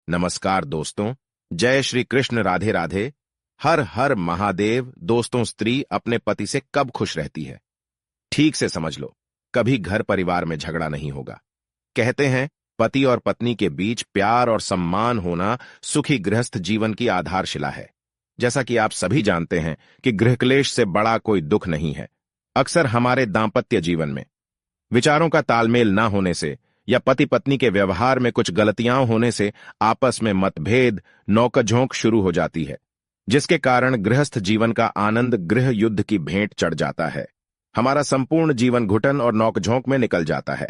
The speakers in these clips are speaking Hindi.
नमस्कार दोस्तों, जय श्री कृष्ण, राधे राधे। हर हर महादेव। दोस्तों, स्त्री अपने पति से कब खुश रहती है? ठीक से समझ लो, कभी घर परिवार में झगड़ा नहीं होगा। कहते हैं, पति और पत्नी के बीच प्यार और सम्मान होना सुखी गृहस्थ जीवन की आधारशिला है। जैसा कि आप सभी जानते हैं कि गृहक्लेश से बड़ा कोई दुख नहीं है। अक्सर हमारे दांपत्य जीवन में विचारों का तालमेल न होने से या पति पत्नी के व्यवहार में कुछ गलतियां होने से आपस में मतभेद, नोकझोंक शुरू हो जाती है, जिसके कारण गृहस्थ जीवन का आनंद गृह युद्ध की भेंट चढ़ जाता है। हमारा संपूर्ण जीवन घुटन और नोकझोंक में निकल जाता है।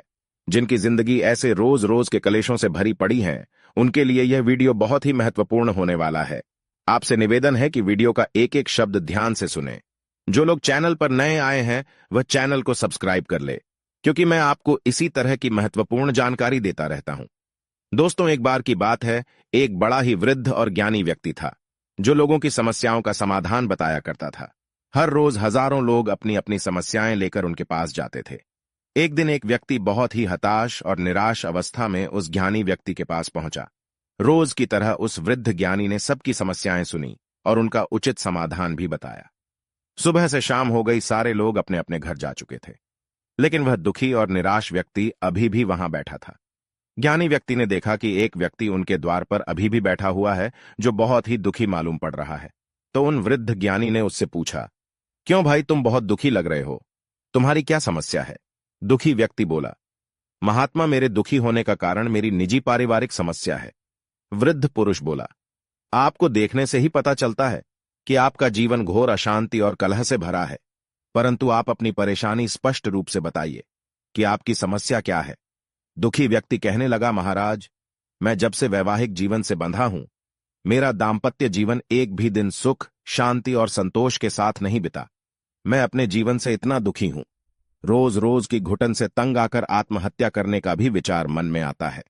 जिनकी जिंदगी ऐसे रोज रोज के कलेशों से भरी पड़ी है, उनके लिए यह वीडियो बहुत ही महत्वपूर्ण होने वाला है। आपसे निवेदन है कि वीडियो का एक एक शब्द ध्यान से सुने। जो लोग चैनल पर नए आए हैं वह चैनल को सब्सक्राइब कर ले, क्योंकि मैं आपको इसी तरह की महत्वपूर्ण जानकारी देता रहता हूं। दोस्तों, एक बार की बात है, एक बड़ा ही वृद्ध और ज्ञानी व्यक्ति था जो लोगों की समस्याओं का समाधान बताया करता था। हर रोज हजारों लोग अपनी अपनी समस्याएं लेकर उनके पास जाते थे। एक दिन एक व्यक्ति बहुत ही हताश और निराश अवस्था में उस ज्ञानी व्यक्ति के पास पहुंचा। रोज की तरह उस वृद्ध ज्ञानी ने सबकी समस्याएं सुनी और उनका उचित समाधान भी बताया। सुबह से शाम हो गई, सारे लोग अपने अपने घर जा चुके थे, लेकिन वह दुखी और निराश व्यक्ति अभी भी वहां बैठा था। ज्ञानी व्यक्ति ने देखा कि एक व्यक्ति उनके द्वार पर अभी भी बैठा हुआ है जो बहुत ही दुखी मालूम पड़ रहा है। तो उन वृद्ध ज्ञानी ने उससे पूछा, क्यों भाई, तुम बहुत दुखी लग रहे हो, तुम्हारी क्या समस्या है? दुखी व्यक्ति बोला, महात्मा, मेरे दुखी होने का कारण मेरी निजी पारिवारिक समस्या है। वृद्ध पुरुष बोला, आपको देखने से ही पता चलता है कि आपका जीवन घोर अशांति और कलह से भरा है, परंतु आप अपनी परेशानी स्पष्ट रूप से बताइए कि आपकी समस्या क्या है। दुखी व्यक्ति कहने लगा, महाराज, मैं जब से वैवाहिक जीवन से बंधा हूं, मेरा दांपत्य जीवन एक भी दिन सुख, शांति और संतोष के साथ नहीं बिता। मैं अपने जीवन से इतना दुखी हूं, रोज रोज की घुटन से तंग आकर आत्महत्या करने का भी विचार मन में आता है।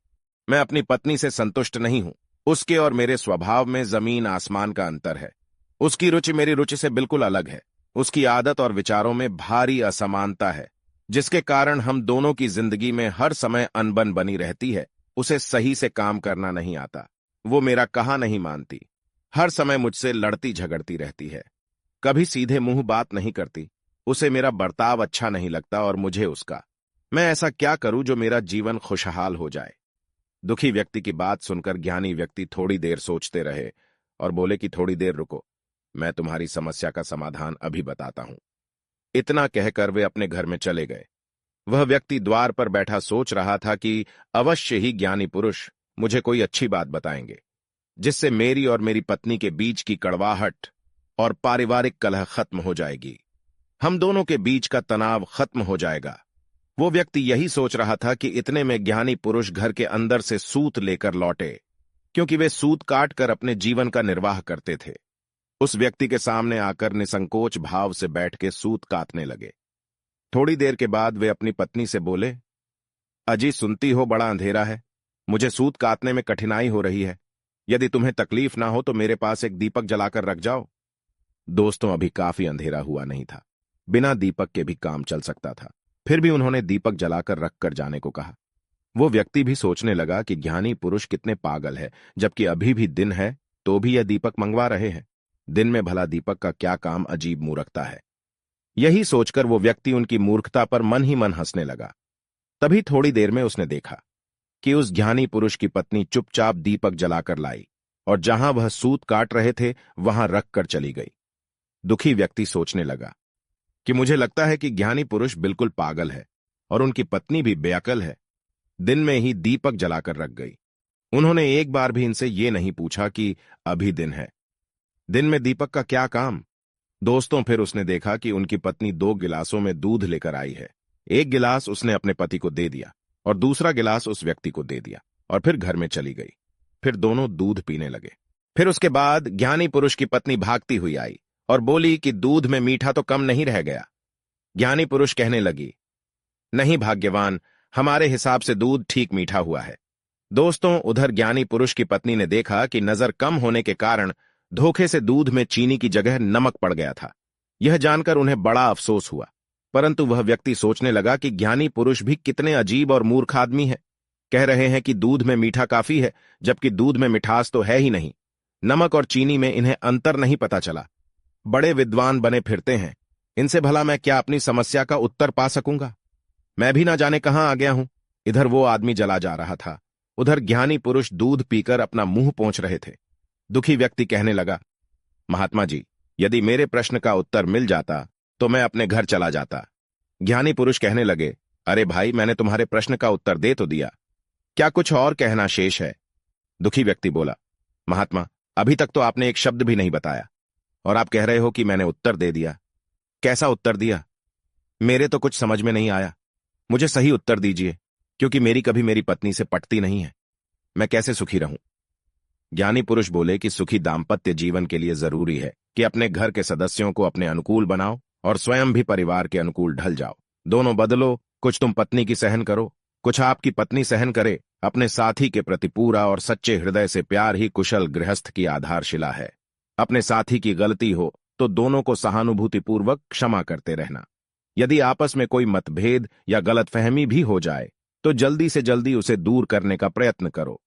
मैं अपनी पत्नी से संतुष्ट नहीं हूं। उसके और मेरे स्वभाव में जमीन आसमान का अंतर है। उसकी रुचि मेरी रुचि से बिल्कुल अलग है। उसकी आदत और विचारों में भारी असमानता है, जिसके कारण हम दोनों की जिंदगी में हर समय अनबन बनी रहती है। उसे सही से काम करना नहीं आता, वो मेरा कहा नहीं मानती, हर समय मुझसे लड़ती झगड़ती रहती है, कभी सीधे मुंह बात नहीं करती। उसे मेरा बर्ताव अच्छा नहीं लगता और मुझे उसका। मैं ऐसा क्या करूं जो मेरा जीवन खुशहाल हो जाए? दुखी व्यक्ति की बात सुनकर ज्ञानी व्यक्ति थोड़ी देर सोचते रहे और बोले कि थोड़ी देर रुको, मैं तुम्हारी समस्या का समाधान अभी बताता हूं। इतना कहकर वे अपने घर में चले गए। वह व्यक्ति द्वार पर बैठा सोच रहा था कि अवश्य ही ज्ञानी पुरुष मुझे कोई अच्छी बात बताएंगे, जिससे मेरी और मेरी पत्नी के बीच की कड़वाहट और पारिवारिक कलह खत्म हो जाएगी। हम दोनों के बीच का तनाव खत्म हो जाएगा। वो व्यक्ति यही सोच रहा था कि इतने में ज्ञानी पुरुष घर के अंदर से सूत लेकर लौटे, क्योंकि वे सूत काट कर अपने जीवन का निर्वाह करते थे। उस व्यक्ति के सामने आकर निसंकोच भाव से बैठ के सूत काटने लगे। थोड़ी देर के बाद वे अपनी पत्नी से बोले, अजी सुनती हो, बड़ा अंधेरा है, मुझे सूत काटने में कठिनाई हो रही है। यदि तुम्हें तकलीफ ना हो तो मेरे पास एक दीपक जलाकर रख जाओ। दोस्तों, अभी काफी अंधेरा हुआ नहीं था, बिना दीपक के भी काम चल सकता था। फिर भी उन्होंने दीपक जलाकर रखकर जाने को कहा। वो व्यक्ति भी सोचने लगा कि ज्ञानी पुरुष कितने पागल है, जबकि अभी भी दिन है तो भी यह दीपक मंगवा रहे हैं। दिन में भला दीपक का क्या काम, अजीब मूर्खता है। यही सोचकर वो व्यक्ति उनकी मूर्खता पर मन ही मन हंसने लगा। तभी थोड़ी देर में उसने देखा कि उस ज्ञानी पुरुष की पत्नी चुपचाप दीपक जलाकर लाई और जहां वह सूत काट रहे थे वहां रखकर चली गई। दुखी व्यक्ति सोचने लगा कि मुझे लगता है कि ज्ञानी पुरुष बिल्कुल पागल है और उनकी पत्नी भी बेअकल है। दिन में ही दीपक जलाकर रख गई। उन्होंने एक बार भी इनसे ये नहीं पूछा कि अभी दिन है, दिन में दीपक का क्या काम। दोस्तों, फिर उसने देखा कि उनकी पत्नी 2 गिलासों में दूध लेकर आई है। एक गिलास उसने अपने पति को दे दिया और दूसरा गिलास उस व्यक्ति को दे दिया और फिर घर में चली गई। फिर दोनों दूध पीने लगे। फिर उसके बाद ज्ञानी पुरुष की पत्नी भागती हुई आई और बोली कि दूध में मीठा तो कम नहीं रह गया। ज्ञानी पुरुष कहने लगी, नहीं भाग्यवान, हमारे हिसाब से दूध ठीक मीठा हुआ है। दोस्तों, उधर ज्ञानी पुरुष की पत्नी ने देखा कि नजर कम होने के कारण धोखे से दूध में चीनी की जगह नमक पड़ गया था। यह जानकर उन्हें बड़ा अफसोस हुआ, परंतु वह व्यक्ति सोचने लगा कि ज्ञानी पुरुष भी कितने अजीब और मूर्ख आदमी है। कह रहे हैं कि दूध में मीठा काफी है, जबकि दूध में मिठास तो है ही नहीं। नमक और चीनी में इन्हें अंतर नहीं पता चला। बड़े विद्वान बने फिरते हैं, इनसे भला मैं क्या अपनी समस्या का उत्तर पा सकूंगा? मैं भी ना जाने कहां आ गया हूं। इधर वो आदमी जला जा रहा था, उधर ज्ञानी पुरुष दूध पीकर अपना मुंह पोंछ रहे थे। दुखी व्यक्ति कहने लगा, महात्मा जी, यदि मेरे प्रश्न का उत्तर मिल जाता तो मैं अपने घर चला जाता। ज्ञानी पुरुष कहने लगे, अरे भाई, मैंने तुम्हारे प्रश्न का उत्तर दे तो दिया, क्या कुछ और कहना शेष है? दुखी व्यक्ति बोला, महात्मा, अभी तक तो आपने एक शब्द भी नहीं बताया और आप कह रहे हो कि मैंने उत्तर दे दिया। कैसा उत्तर दिया? मेरे तो कुछ समझ में नहीं आया। मुझे सही उत्तर दीजिए, क्योंकि मेरी कभी मेरी पत्नी से पटती नहीं है। मैं कैसे सुखी रहूं? ज्ञानी पुरुष बोले कि सुखी दाम्पत्य जीवन के लिए जरूरी है कि अपने घर के सदस्यों को अपने अनुकूल बनाओ और स्वयं भी परिवार के अनुकूल ढल जाओ। दोनों बदलो, कुछ तुम पत्नी की सहन करो, कुछ आपकी पत्नी सहन करे। अपने साथी के प्रति पूरा और सच्चे हृदय से प्यार ही कुशल गृहस्थ की आधारशिला है। अपने साथी की गलती हो तो दोनों को सहानुभूतिपूर्वक क्षमा करते रहना। यदि आपस में कोई मतभेद या गलतफहमी भी हो जाए तो जल्दी से जल्दी उसे दूर करने का प्रयत्न करो।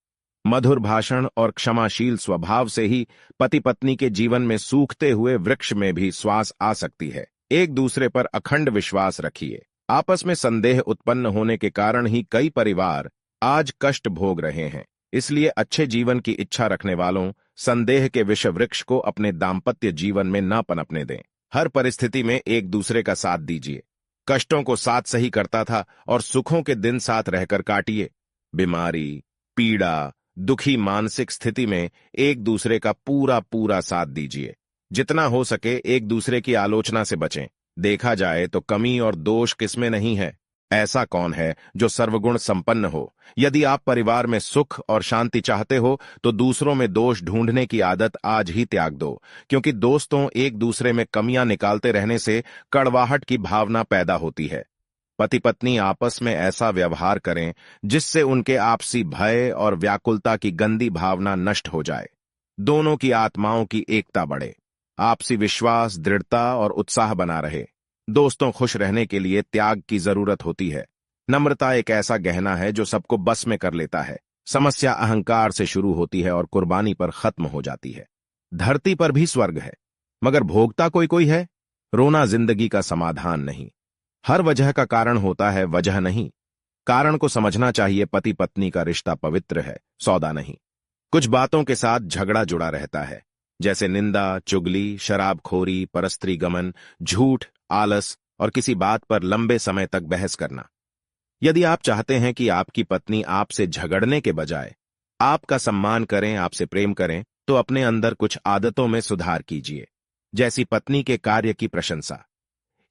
मधुर भाषण और क्षमाशील स्वभाव से ही पति पत्नी के जीवन में सूखते हुए वृक्ष में भी श्वास आ सकती है। एक दूसरे पर अखंड विश्वास रखिए। आपस में संदेह उत्पन्न होने के कारण ही कई परिवार आज कष्ट भोग रहे हैं। इसलिए अच्छे जीवन की इच्छा रखने वालों संदेह के विष वृक्ष को अपने दाम्पत्य जीवन में न पनपने दें। हर परिस्थिति में एक दूसरे का साथ दीजिए। कष्टों को साथ सही करता था और सुखों के दिन साथ रहकर काटिए। बीमारी, पीड़ा, दुखी मानसिक स्थिति में एक दूसरे का पूरा पूरा साथ दीजिए। जितना हो सके एक दूसरे की आलोचना से बचें। देखा जाए तो कमी और दोष किसमें नहीं है। ऐसा कौन है जो सर्वगुण संपन्न हो? यदि आप परिवार में सुख और शांति चाहते हो तो दूसरों में दोष ढूंढने की आदत आज ही त्याग दो, क्योंकि दोस्तों एक दूसरे में कमियां निकालते रहने से कड़वाहट की भावना पैदा होती है। पति पत्नी आपस में ऐसा व्यवहार करें जिससे उनके आपसी भय और व्याकुलता की गंदी भावना नष्ट हो जाए। दोनों की आत्माओं की एकता बढ़े, आपसी विश्वास, दृढ़ता और उत्साह बना रहे। दोस्तों खुश रहने के लिए त्याग की जरूरत होती है। नम्रता एक ऐसा गहना है जो सबको बस में कर लेता है। समस्या अहंकार से शुरू होती है और कुर्बानी पर खत्म हो जाती है। धरती पर भी स्वर्ग है, मगर भोगता कोई कोई है। रोना जिंदगी का समाधान नहीं। हर वजह का कारण होता है, वजह नहीं। कारण को समझना चाहिए। पति पत्नी का रिश्ता पवित्र है, सौदा नहीं। कुछ बातों के साथ झगड़ा जुड़ा रहता है, जैसे निंदा, चुगली, शराबखोरी, परस्त्री गमन, झूठ, आलस और किसी बात पर लंबे समय तक बहस करना। यदि आप चाहते हैं कि आपकी पत्नी आपसे झगड़ने के बजाय आपका सम्मान करें, आपसे प्रेम करें, तो अपने अंदर कुछ आदतों में सुधार कीजिए। जैसी पत्नी के कार्य की प्रशंसा।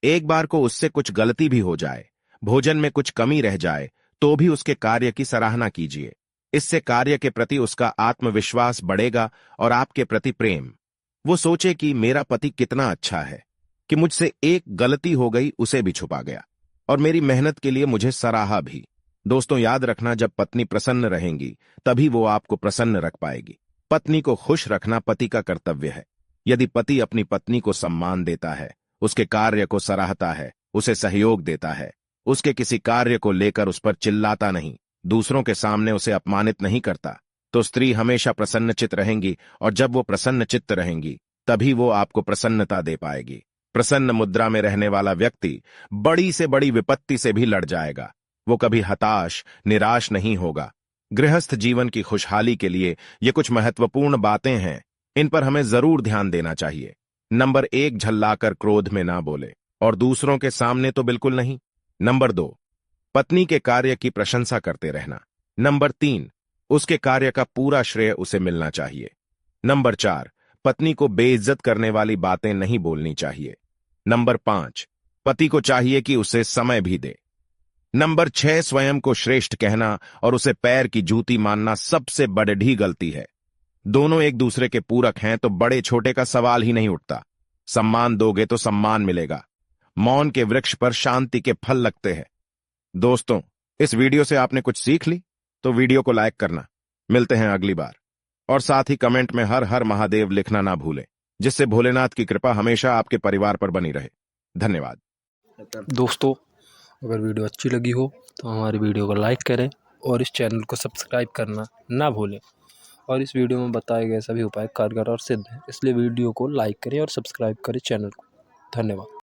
एक बार को उससे कुछ गलती भी हो जाए, भोजन में कुछ कमी रह जाए, तो भी उसके कार्य की सराहना कीजिए। इससे कार्य के प्रति उसका आत्मविश्वास बढ़ेगा और आपके प्रति प्रेम। वो सोचे कि मेरा पति कितना अच्छा है कि मुझसे एक गलती हो गई, उसे भी छुपा गया और मेरी मेहनत के लिए मुझे सराहा भी। दोस्तों याद रखना, जब पत्नी प्रसन्न रहेंगी तभी वो आपको प्रसन्न रख पाएगी। पत्नी को खुश रखना पति का कर्तव्य है। यदि पति अपनी पत्नी को सम्मान देता है, उसके कार्य को सराहता है, उसे सहयोग देता है, उसके किसी कार्य को लेकर उस पर चिल्लाता नहीं, दूसरों के सामने उसे अपमानित नहीं करता, तो स्त्री हमेशा प्रसन्नचित्त रहेंगी और जब वो प्रसन्नचित्त रहेंगी तभी वो आपको प्रसन्नता दे पाएगी। प्रसन्न मुद्रा में रहने वाला व्यक्ति बड़ी से बड़ी विपत्ति से भी लड़ जाएगा। वो कभी हताश, निराश नहीं होगा। गृहस्थ जीवन की खुशहाली के लिए ये कुछ महत्वपूर्ण बातें हैं, इन पर हमें जरूर ध्यान देना चाहिए। नंबर 1, झल्लाकर क्रोध में ना बोले और दूसरों के सामने तो बिल्कुल नहीं। नंबर 2, पत्नी के कार्य की प्रशंसा करते रहना। नंबर 3, उसके कार्य का पूरा श्रेय उसे मिलना चाहिए। नंबर 4, पत्नी को बेइज्जत करने वाली बातें नहीं बोलनी चाहिए। नंबर 5, पति को चाहिए कि उसे समय भी दे। नंबर 6, स्वयं को श्रेष्ठ कहना और उसे पैर की जूती मानना सबसे बड़ी गलती है। दोनों एक दूसरे के पूरक हैं तो बड़े छोटे का सवाल ही नहीं उठता। सम्मान दोगे तो सम्मान मिलेगा। मौन के वृक्ष पर शांति के फल लगते हैं। दोस्तों, इस वीडियो से आपने कुछ सीख ली तो वीडियो को लाइक करना। मिलते हैं अगली बार। और साथ ही कमेंट में हर हर महादेव लिखना ना भूलें, जिससे भोलेनाथ की कृपा हमेशा आपके परिवार पर बनी रहे। धन्यवाद। दोस्तों, अगर वीडियो अच्छी लगी हो तो हमारी वीडियो को लाइक करें और इस चैनल को सब्सक्राइब करना ना भूलें। और इस वीडियो में बताए गए सभी उपाय कारगर और सिद्ध हैं, इसलिए वीडियो को लाइक करें और सब्सक्राइब करें चैनल को। धन्यवाद।